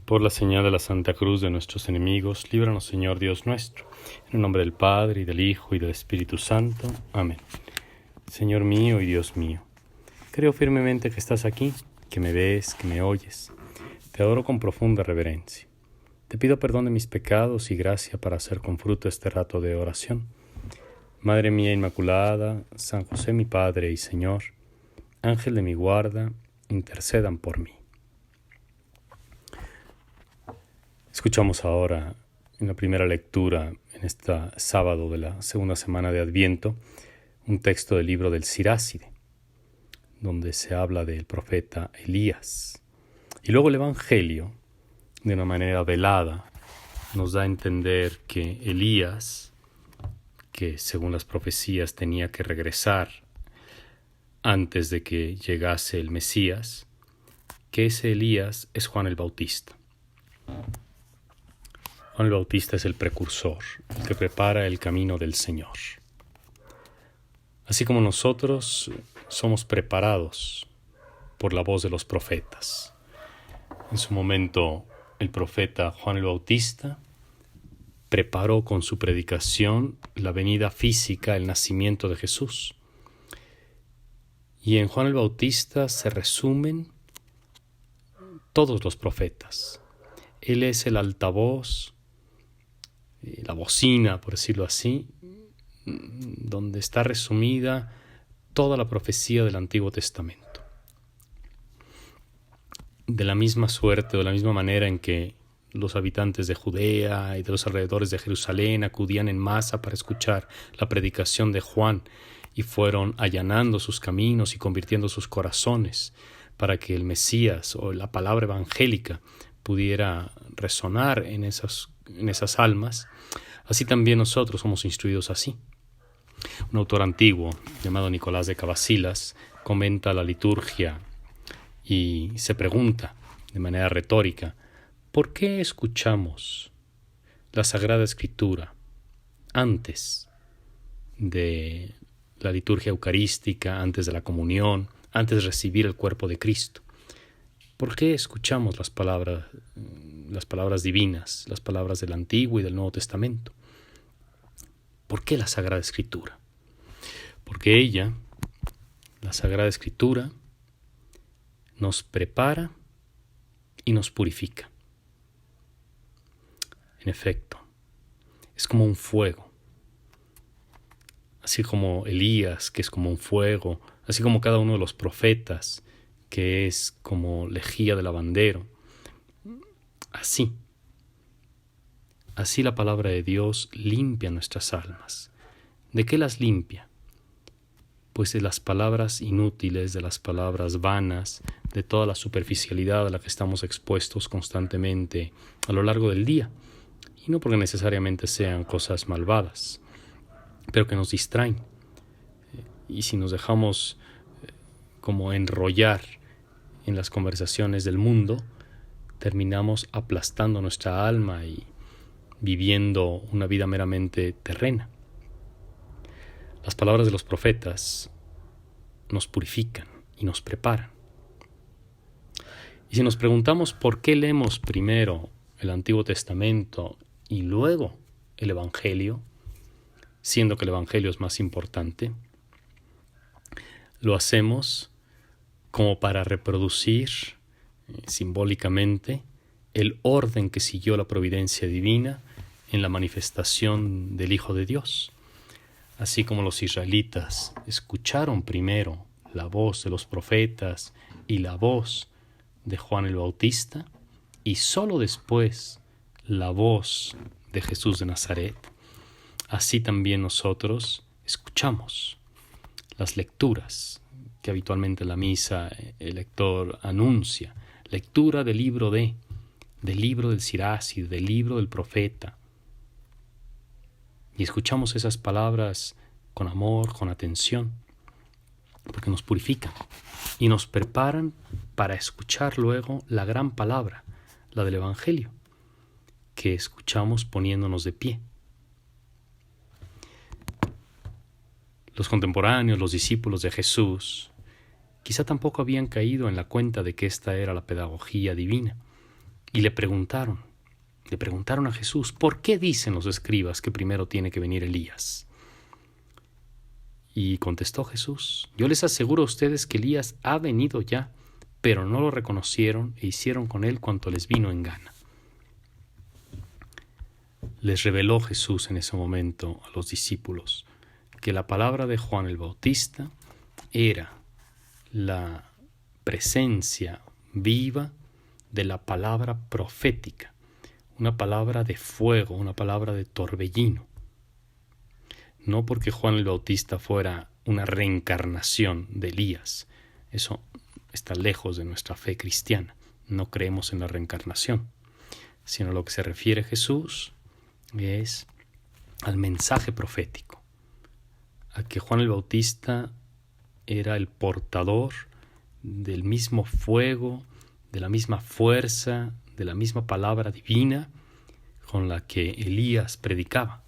Por la señal de la Santa Cruz de nuestros enemigos, líbranos, Señor Dios nuestro. En el nombre del Padre, y del Hijo, y del Espíritu Santo. Amén. Señor mío y Dios mío, creo firmemente que estás aquí, que me ves, que me oyes. Te adoro con profunda reverencia. Te pido perdón de mis pecados y gracia para hacer con fruto este rato de oración. Madre mía Inmaculada, San José mi Padre y Señor, Ángel de mi guarda, intercedan por mí. Escuchamos ahora, en la primera lectura, en este sábado de la segunda semana de Adviento, un texto del libro del Siráside, donde se habla del profeta Elías. Y luego el Evangelio, de una manera velada, nos da a entender que Elías, que según las profecías tenía que regresar antes de que llegase el Mesías, que ese Elías es Juan el Bautista. Juan el Bautista es el precursor, el que prepara el camino del Señor. Así como nosotros somos preparados por la voz de los profetas. En su momento, el profeta Juan el Bautista preparó con su predicación la venida física, el nacimiento de Jesús. Y en Juan el Bautista se resumen todos los profetas. Él es el altavoz, la bocina, por decirlo así, donde está resumida toda la profecía del Antiguo Testamento. De la misma suerte, de la misma manera en que los habitantes de Judea y de los alrededores de Jerusalén acudían en masa para escuchar la predicación de Juan y fueron allanando sus caminos y convirtiendo sus corazones para que el Mesías o la palabra evangélica pudiera resonar en esas almas, así también nosotros somos instruidos así. Un autor antiguo llamado Nicolás de Cavasilas comenta la liturgia y se pregunta de manera retórica: ¿por qué escuchamos la Sagrada Escritura antes de la liturgia eucarística, antes de la comunión, antes de recibir el cuerpo de Cristo? ¿Por qué escuchamos las palabras divinas, las palabras del Antiguo y del Nuevo Testamento? ¿Por qué la Sagrada Escritura? Porque ella, la Sagrada Escritura, nos prepara y nos purifica. En efecto, es como un fuego. Así como Elías, que es como un fuego, así como cada uno de los profetas, que es como lejía de lavandero. Así la palabra de Dios limpia nuestras almas. ¿De qué las limpia? Pues de las palabras inútiles, de las palabras vanas, de toda la superficialidad a la que estamos expuestos constantemente a lo largo del día. Y no porque necesariamente sean cosas malvadas, pero que nos distraen. Y si nos dejamos como enrollar en las conversaciones del mundo, terminamos aplastando nuestra alma y viviendo una vida meramente terrena. Las palabras de los profetas nos purifican y nos preparan. Y si nos preguntamos por qué leemos primero el Antiguo Testamento y luego el Evangelio, siendo que el Evangelio es más importante, lo hacemos como para reproducir simbólicamente el orden que siguió la providencia divina en la manifestación del Hijo de Dios. Así como los israelitas escucharon primero la voz de los profetas y la voz de Juan el Bautista, y solo después la voz de Jesús de Nazaret, así también nosotros escuchamos las lecturas que habitualmente en la misa el lector anuncia, lectura del libro del libro del Siráside, del libro del profeta. Y escuchamos esas palabras con amor, con atención, porque nos purifican y nos preparan para escuchar luego la gran palabra, la del Evangelio, que escuchamos poniéndonos de pie. Los contemporáneos, los discípulos de Jesús, quizá tampoco habían caído en la cuenta de que esta era la pedagogía divina, y le preguntaron a Jesús, ¿por qué dicen los escribas que primero tiene que venir Elías? Y contestó Jesús, yo les aseguro a ustedes que Elías ha venido ya, pero no lo reconocieron e hicieron con él cuanto les vino en gana. Les reveló Jesús en ese momento a los discípulos que la palabra de Juan el Bautista era la presencia viva de la palabra profética, una palabra de fuego, una palabra de torbellino. No porque Juan el Bautista fuera una reencarnación de Elías, eso está lejos de nuestra fe cristiana, no creemos en la reencarnación, sino lo que se refiere Jesús es al mensaje profético, a que Juan el Bautista era el portador del mismo fuego, de la misma fuerza, de la misma palabra divina con la que Elías predicaba.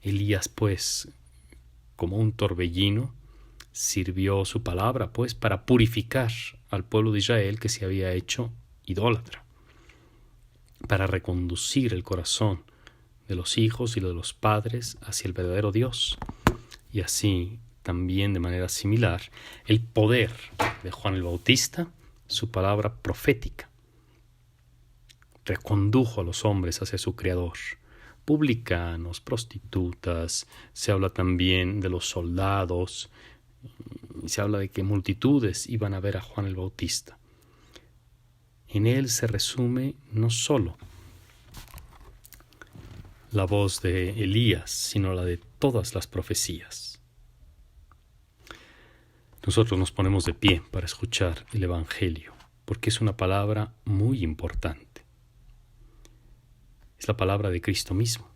Elías, pues, como un torbellino, sirvió su palabra, pues, para purificar al pueblo de Israel que se había hecho idólatra, para reconducir el corazón de los hijos y de los padres hacia el verdadero Dios. Y así, también de manera similar, el poder de Juan el Bautista, su palabra profética, recondujo a los hombres hacia su Creador. Publicanos, prostitutas, se habla también de los soldados, se habla de que multitudes iban a ver a Juan el Bautista. En él se resume no solo la voz de Elías, sino la de todas las profecías. Nosotros nos ponemos de pie para escuchar el Evangelio, porque es una palabra muy importante. Es la palabra de Cristo mismo.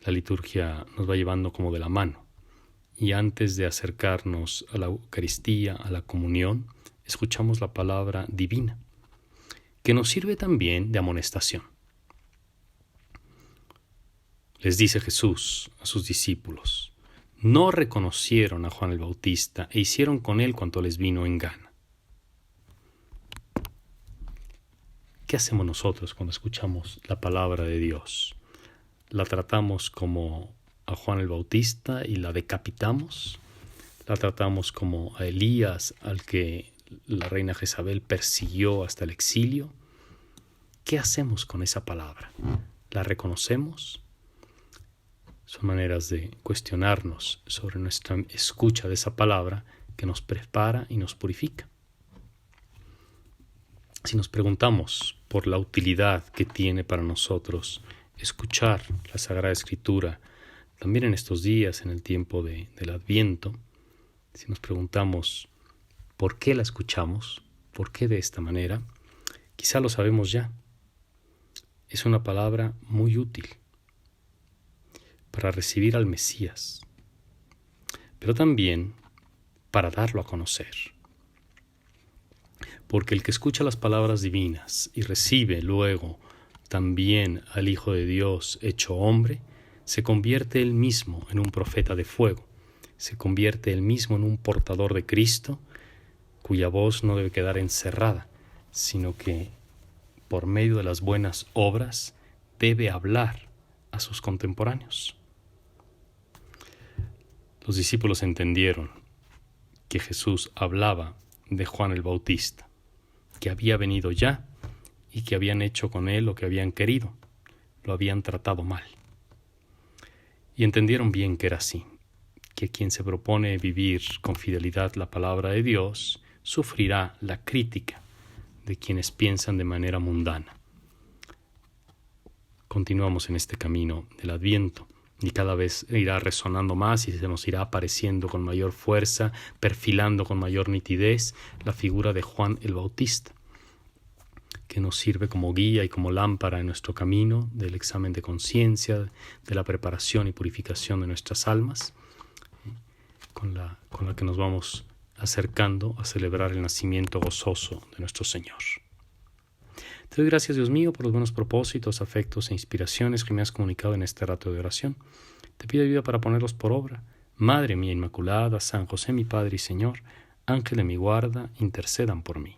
La liturgia nos va llevando como de la mano, y antes de acercarnos a la Eucaristía, a la comunión, escuchamos la palabra divina, que nos sirve también de amonestación. Les dice Jesús a sus discípulos, no reconocieron a Juan el Bautista e hicieron con él cuanto les vino en gana. ¿Qué hacemos nosotros cuando escuchamos la palabra de Dios? ¿La tratamos como a Juan el Bautista y la decapitamos? ¿La tratamos como a Elías, al que la reina Jezabel persiguió hasta el exilio? ¿Qué hacemos con esa palabra? ¿La reconocemos? Son maneras de cuestionarnos sobre nuestra escucha de esa palabra que nos prepara y nos purifica. Si nos preguntamos por la utilidad que tiene para nosotros escuchar la Sagrada Escritura, también en estos días, en el tiempo del Adviento, si nos preguntamos por qué la escuchamos, por qué de esta manera, quizá lo sabemos ya. Es una palabra muy útil para recibir al Mesías, pero también para darlo a conocer. Porque el que escucha las palabras divinas y recibe luego también al Hijo de Dios hecho hombre, se convierte él mismo en un profeta de fuego, se convierte él mismo en un portador de Cristo, cuya voz no debe quedar encerrada, sino que por medio de las buenas obras debe hablar a sus contemporáneos. Los discípulos entendieron que Jesús hablaba de Juan el Bautista, que había venido ya y que habían hecho con él lo que habían querido, lo habían tratado mal. Y entendieron bien que era así, que quien se propone vivir con fidelidad la palabra de Dios sufrirá la crítica de quienes piensan de manera mundana. Continuamos en este camino del Adviento y cada vez irá resonando más y se nos irá apareciendo con mayor fuerza, perfilando con mayor nitidez la figura de Juan el Bautista, que nos sirve como guía y como lámpara en nuestro camino del examen de conciencia, de la preparación y purificación de nuestras almas, con la que nos vamos acercando a celebrar el nacimiento gozoso de nuestro Señor. Te doy gracias, Dios mío, por los buenos propósitos, afectos e inspiraciones que me has comunicado en este rato de oración. Te pido ayuda para ponerlos por obra. Madre mía Inmaculada, San José mi Padre y Señor, Ángel de mi guarda, intercedan por mí.